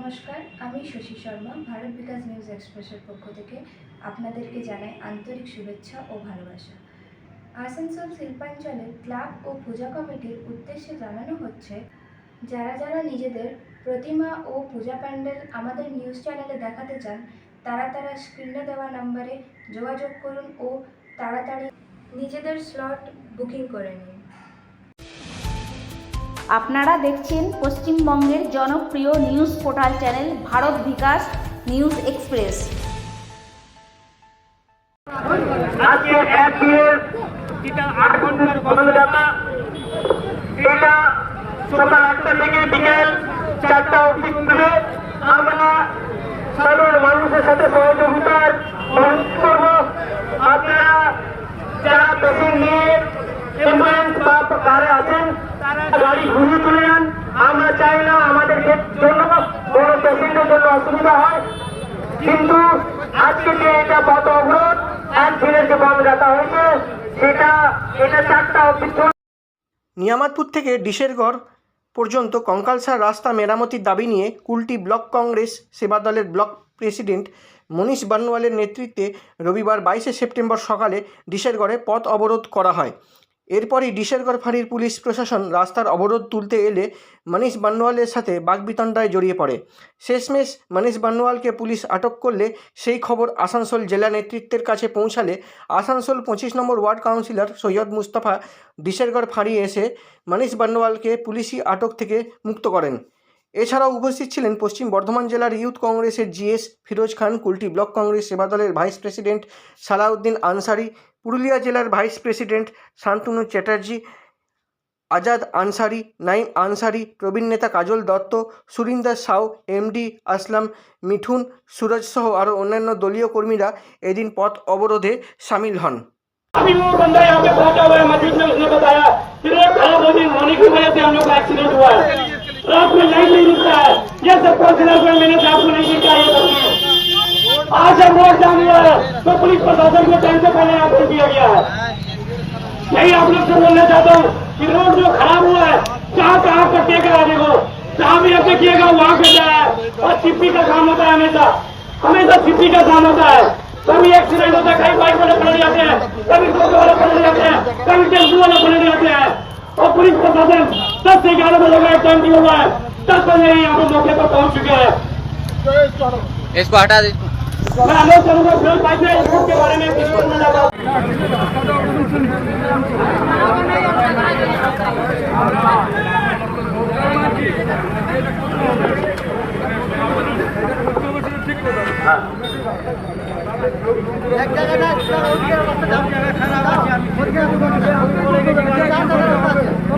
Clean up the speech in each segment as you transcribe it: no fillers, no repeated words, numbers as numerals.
নমস্কার, আমি শশী শর্মা ভারত বিকাশ নিউজ এক্সপ্রেসের পক্ষ থেকে আপনাদেরকে জানাই আন্তরিক শুভেচ্ছা ও ভালোবাসা। আসানসোল শিল্পাঞ্চলের ক্লাব ও পূজা কমিটির উদ্দেশ্যে জানানো হচ্ছে, যারা যারা নিজেদের প্রতিমা ও পূজা প্যান্ডেল আমাদের নিউজ চ্যানেলে দেখাতে চান, তারা স্ক্রিনে দেওয়া নম্বরে যোগাযোগ করুন ও তাড়াতাড়ি নিজেদের স্লট বুকিং করে নিন। আপনারা দেখছেন পশ্চিমবঙ্গের জনপ্রিয় নিউজ পোর্টাল চ্যানেল ভারত বিকাশ নিউজ এক্সপ্রেস। আজকে এক দিনের 8 ঘন্টার পদযাত্রা, এটা সকাল 8টা থেকে বিকেল 4টা অবধি চলবে। আমরা সাধারণ মানুষের সাথে সহযোগিতার অনুরোধ করব। আপনারা যারা পেশেন্ট নিয়ে অ্যাম্বুলেন্স বা কারে আছেন, তারা গাড়ি ঘুরিয়ে চলে যান। আমরা চাই না আমাদের জন্য কোনো পেশেন্টের জন্য অসুবিধা হয়, কিন্তু আজকে যে এটা পথ অবরোধ একদিনের যে বন্ধ রাখা হয়েছে, এটা 4টা অবধি। নিয়ামতপুর থেকে ডিশেরগড় পর্যন্ত কঙ্কালসার রাস্তা মেরামতির দাবি নিয়ে কুলটি ব্লক কংগ্রেস সেবা দলের ব্লক প্রেসিডেন্ট মনীষ বানওয়ালের নেতৃত্বে রবিবার 22শে সেপ্টেম্বর সকালে ডিশেরগড়ে পথ অবরোধ করা হয়। এরপরই ডিশেরগড় ফাঁড়ির পুলিশ প্রশাসন রাস্তার অবরোধ তুলতে এলে মনীষ বানওয়ালের সাথে বাগবিতণ্ডায় জড়িয়ে পড়ে। শেষমেশ মনীষ বানওয়ালকে পুলিশ আটক করলে সেই খবর আসানসোল জেলা নেতৃত্বের কাছে পৌঁছালে আসানসোল 25 নম্বর ওয়ার্ড কাউন্সিলর সৈয়দ মুস্তাফা ডিশেরগড় ফাঁড়ি এসে মনীষ বানওয়ালকে পুলিশি আটক থেকে মুক্ত করেন। এছাড়াও উপস্থিত ছিলেন পশ্চিম বর্ধমান জেলার ইউথ কংগ্রেসের জিএস ফিরোজ খান, কুলটি ব্লক কংগ্রেস সেবা দলের ভাইস প্রেসিডেন্ট সালাউদ্দিন আনসারি, পুরুলিয়া জেলার ভাইস প্রেসিডেন্ট শান্তনু চ্যাটার্জি, আজাদ আনসারি, নাইম আনসারি, প্রবীণ নেতা কাজল দত্ত, সুরিন্দর সাউ, এমডি আসলাম, মিঠুন, সুরজ সহ আরও অন্যান্য দলীয় কর্মীরা এদিন পথ অবরোধে সামিল হন। अभी वो बंदा यहाँ पे पहुंचा हुआ है मस्जिद में, उसने बताया कि रोड खराब हो गई, होने की वजह से हम लोग का एक्सीडेंट हुआ है। रात में लाइट नहीं रुकता है, ये सब काउंसिलर को मैंने आपको नहीं दिखा है। आज जब रोड जाम हुआ है तो पुलिस प्रशासन को टाइम से पहले यहाँ पर किया गया है। यही आप लोग से बोलना चाहता हूँ कि रोड जो खराब हुआ है, जहाँ कहाँ कटिएगा, देखो जहाँ भी ऐसे किएगा वहाँ पे जाए। और चिप्पी का काम होता है, हमेशा चिप्पी का काम होता है। कभी एक्सीडेंट होता है, कहीं बाइक वाले पलट जाते हैं, कभी टोटो वाले पलट जाते हैं, कभी टेम्पो वाले पलट जाते हैं। और पुलिस प्रशासन 10 से 11 बजे का टाइम दिया हुआ है, 10 बजे यहाँ पर मौके पर पहुंच चुके हैं। इसको हटा दे। मैं अनुरोध करूंगा फिर बाइक में रोड के बारे में कुछ बोलना चाहता हूँ।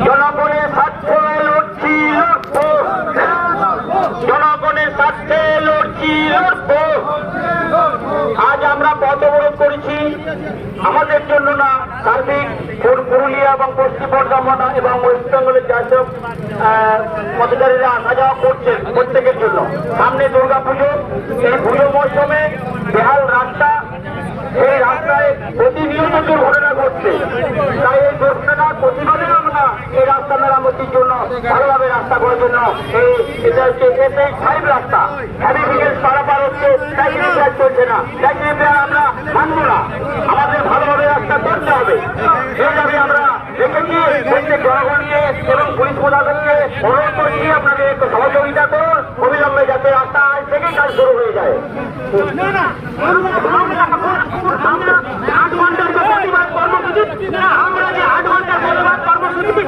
জনগণের স্বার্থে লড়ছি, লড়বো। জনগণের স্বার্থে লড়ছি, লড়বো। আজ আমরা পথ অবরোধ করেছি আমাদের জন্য না, সার্বিক পুরুলিয়া এবং পশ্চিম বর্ধমান এবং ওয়েস্ট বেঙ্গলের যেসব পথচারীরা আসা যাওয়া করছেন প্রত্যেকের জন্য। সামনে দুর্গা পুজো, এই পুজো মৌসুমে বেহাল রাস্তা, এই রাস্তায় প্রতিনিয়ত দুর্ঘটনা ঘটছে। তাই এই দুর্ঘটনার প্রতিবাদে আমরা এই রাস্তা মেরামতির জন্য, ভালোভাবে রাস্তা করার জন্য, এটা হচ্ছে SH5 রাস্তা, হ্যাভি ব্রিগেড পারাপার হচ্ছে, তাই চলছে না, তাই আমরা মানব না। আমাদের ভালোভাবে রাস্তা করতে হবে, এই দাবি আমরা রেখেছি। প্রত্যেক জনগণকে এবং পুলিশ প্রশাসনকে অনুরোধ করছি, আপনাকে একটু সহযোগিতা করুন অবিলম্বে, যাতে রাস্তা আজ থেকেই কাজ শুরু হয়ে যায়। আমরা 8 ঘন্টার প্রতিবাদ কর্মসূচি, আমরা যে 8 ঘন্টার প্রতিবাদ কর্মসূচি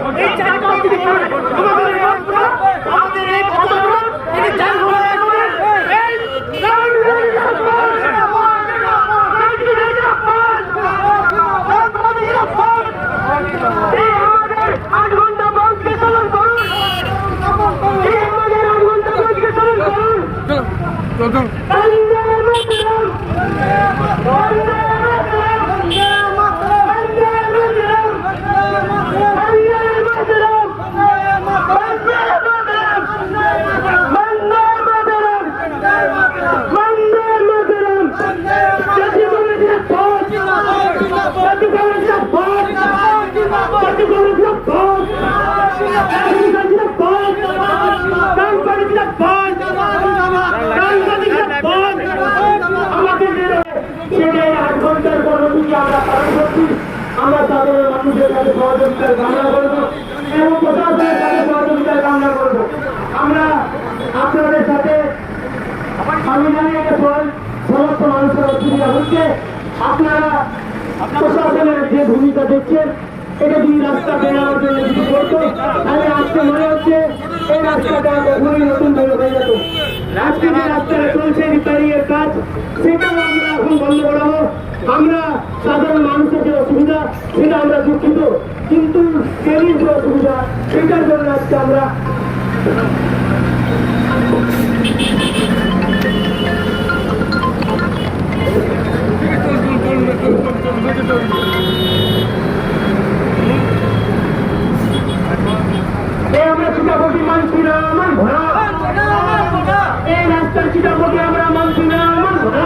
আমাদের এই পথঅবরোধ কর্মসূচি আমরা পালন করছি। আমরা সাধারণ মানুষের কাছে সহযোগিতার কামনা করব এবং প্রশাসনের কাছে সহযোগিতার কামনা করব। আমরা আপনাদের সাথে আমি জানি এটা সমস্ত মানুষের অসুবিধা হচ্ছে। আপনারা প্রশাসনের যে ভূমিকা দেখছেন, এটা যদি রাস্তা বেরোনোর জন্য যদি করতো তাহলে আজকে মনে হচ্ছে এই রাস্তাটা কখনোই নতুন হয়ে যেত। আজকে যে রাস্তাটা চলছে রিপেয়ারিং এর কাজ, সেটাও আমরা এখন বন্ধ করাবো। আমরা সাধারণ মানুষের যে অসুবিধা সেটা আমরা দুঃখিত, কিন্তু ট্রেনের যে অসুবিধা সেটার জন্য আজকে আমরা আমরা চিটাপটি মানছি না, মানব না। এই রাস্তার চিটাপটি আমরা মানছি না, মানব না।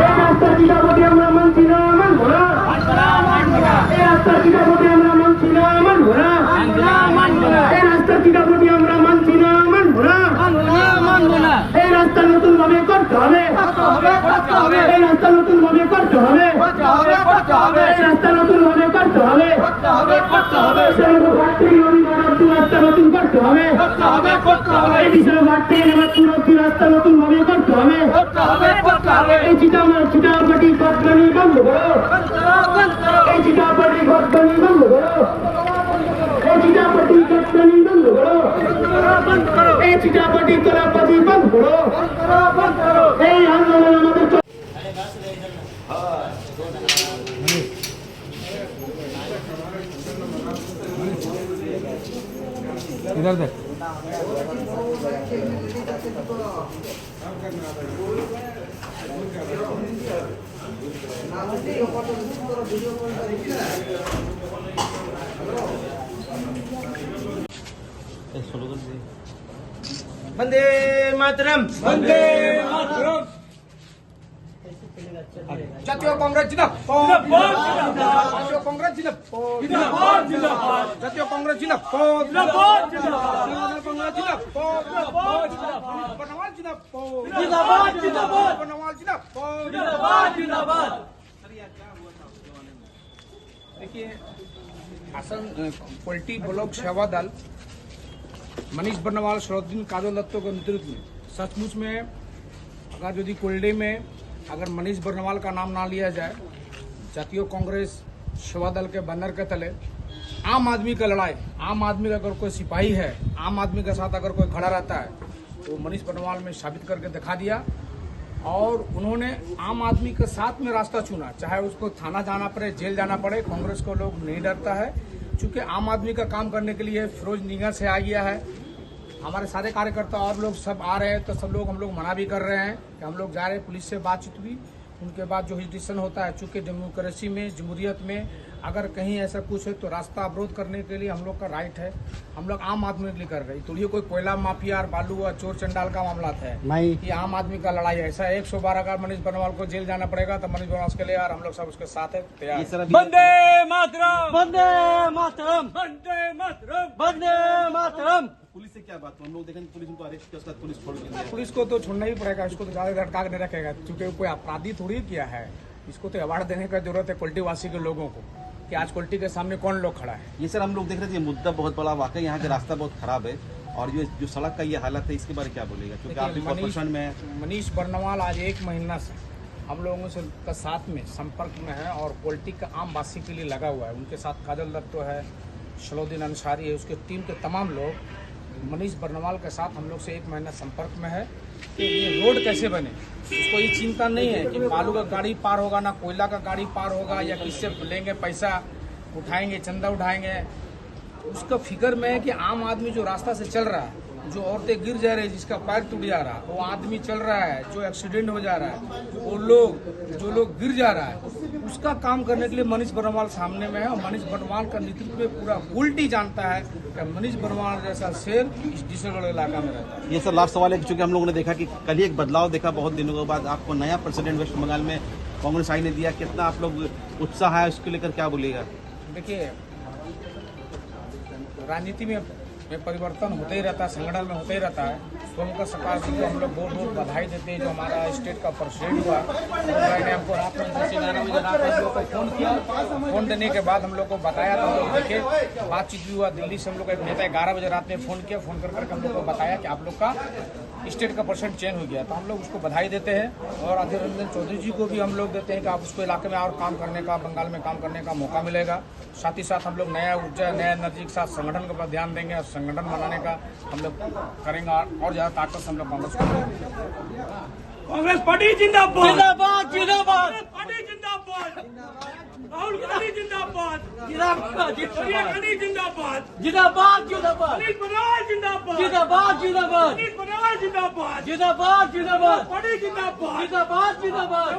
এই রাস্তার চিটাপটি আমরা মানছি না, মানব না। এই রাস্তার চিটাপটি আমরা মানছি না, মানব না। এই রাস্তার চিটাপটি আমরা মানছি না, মানব না। এই রাস্তা নতুন ভাবে করতে হবে। এই রাস্তা নতুন ভাবে করতে হবে। এই রাস্তা নতুন ভাবে করতে হবে। রাস্তা নতুন করতে হবে। এই বিশাল ঘাটতে রাস্তা নতুন ভাবে করতে হবে। এই চিটাপাটি ঘটবানি বন্ধ করো। এই চিটাপাটি ঘটবানি বন্ধ করো। এই চিটাপাটি ঘটবানি বন্ধ করো। এই চিটাপাটি কলাপাতি বন্ধ করো। এই আন্দোলন আমাদের इधर देख वंदे मातरम, वंदे मातरम। জাতীয় কংগ্রেস জিন্দাবাদ, জাতীয় কংগ্রেস জিন্দাবাদ, জাতীয় কংগ্রেস জিন্দাবাদ, কংগ্রেস জিন্দাবাদ। देखिए आसन पलटी ब्लॉक सेवा दल मनीष बर्नवाल शरदुद्दीन काजल दत्तो के नेतृत्व में सचमुच में अगर यदि कोल्डे में अगर मनीष बर्नवाल का नाम ना लिया जाए, जातीय कांग्रेस सेवा दल के बैनर के तले आम आदमी का लड़ाई, आम आदमी का अगर कोई सिपाही है, आम आदमी के साथ अगर कोई खड़ा रहता है तो मनीष बर्नवाल में साबित करके दिखा दिया। और उन्होंने आम आदमी के साथ में रास्ता चुना, चाहे उसको थाना जाना पड़े, जेल जाना पड़े। कांग्रेस को लोग नहीं डरता है, चूंकि आम आदमी का काम करने के लिए फिरोज निगर से आ गया है। हमारे सारे कार्यकर्ता और लोग सब आ रहे हैं, तो सब लोग हम लोग मना भी कर रहे हैं कि हम लोग जा रहे हैं। पुलिस से बातचीत हुई, उनके बाद जो डिसीजन होता है, चूंकि डेमोक्रेसी में, जमहूरियत में अगर कहीं ऐसा कुछ है तो रास्ता अवरोध करने के लिए हम लोग का राइट है। हम लोग आम आदमी के लिए कर रहे हैं, तो ये कोई कोयला माफिया और बालू और चोर चंडाल का मामला है। ये आम आदमी का लड़ाई है। ऐसा 112 का मनीष बर्नवाल को जेल जाना पड़ेगा तो मनीष बर्नवाल के लिए यार हम लोग सब उसके साथ है, तैयार। वंदे मातरम, वंदे मातरम, वंदे मातरम, वंदे मातरम। पुलिस से क्या बात हुई? हम लोग देखें पुलिस उनको अरेस्ट किया, उसके बाद पुलिस छोड़ के दिया। पुलिस को तो छोड़ना ही पड़ेगा, इसको तो ज्यादा झटका के नहीं रखेगा, क्योंकि कोई अपराधी थोड़ी किया है। इसको तो अवार्ड देने का जरूरत है कोल्टी वासी के लोगों को, कि आज कोल्टी के सामने कौन लोग खड़ा है। ये सर हम लोग देख रहे थे, ये मुद्दा बहुत बड़ा, वाकई यहाँ का रास्ता बहुत खराब है और जो सड़क का ये हालत है, इसके बारे में क्या बोलेगा? क्योंकि आप भी कॉर्पोरेशन में मनीष बर्नवाल आज 1 महीना से हम लोगों से का साथ में संपर्क में है और पॉलिटिक का आम वासी के लिए लगा हुआ है। उनके साथ काजल दत्तो है, शलोदीन अंसारी है, उसके टीम के तमाम लोग मनीष बर्नवाल के साथ हम लोग से 1 महीना संपर्क में है कि ये रोड कैसे बने। उसको ये चिंता नहीं है कि बालू का गाड़ी पार होगा, ना कोयला का गाड़ी पार होगा, या किससे लेंगे पैसा, उठाएंगे, चंदा उठाएंगे। उसका फिक्र में है कि आम आदमी जो रास्ता से चल रहा है, जो औरतें गिर जा रही है, जिसका पैर टूट जा रहा है, वो आदमी चल रहा है, जो एक्सीडेंट हो जा रहा है, वो लोग जो लोग गिर जा रहा है, उसका काम करने के लिए मनीष बर्नवाल सामने में है। और मनीष बर्नवाल का नेतृत्व में पूरा उल्टी जानता है कि मनीष बर्नवाल जैसा शेर इस डिस्ट्रिक्ट इलाका में रहता है। ये सर लास्ट सवाल है, क्योंकि हम लोगों ने देखा कि कल ही एक बदलाव देखा बहुत दिनों के बाद, आपको नया प्रेसिडेंट वेस्ट बंगाल में कांग्रेस आई ने दिया, कितना आप लोग उत्साह है उसको लेकर, क्या बोलिएगा? देखिए, राजनीति में में परिवर्तन होते ही रहता है, संगठन में होते ही रहता है। सोमकर सरकार जी को हम लोग बहुत बहुत बधाई देते हैं। जो हमारा स्टेट का प्रेसिडेंट हुआ ने हमको रात में 11 बजे रात में हम लोग को फोन किया। फोन देने के बाद हम लोग को बताया तो हम लोग देखे, बातचीत भी हुआ। दिल्ली से हम लोग का एक नेता 11 बजे रात में फ़ोन किया। फ़ोन करके हम लोग को बताया कि आप लोग का स्टेट का परसेंट चेंज हो गया। तो हम लोग उसको बधाई देते हैं और अधीर रंजन चौधरी जी को भी हम लोग देते हैं कि आप उसको इलाके में और काम करने का, बंगाल में काम करने का मौका मिलेगा। साथ ही साथ हम लोग नया ऊर्जा, नया एनर्जी के साथ संगठन के ऊपर ध्यान देंगे और संगठन बनाने का हम लोग करेंगे और ज़्यादा ताकत से हम लोग कांग्रेस को। कांग्रेस पार्टी जिंदाबाद जिंदाबाद जिंदाबाद पार्टी जिंदाबाद राहुल गांधी जिंदाबाद जिंदाबाद सोनिया गांधी जिंदाबाद जिंदाबाद जिंदाबाद अनिल बरार जिंदाबाद जिंदाबाद जिंदाबाद अनिल बरार जिंदाबाद जिंदाबाद जिंदाबाद पार्टी जिंदाबाद जिंदाबाद जिंदाबाद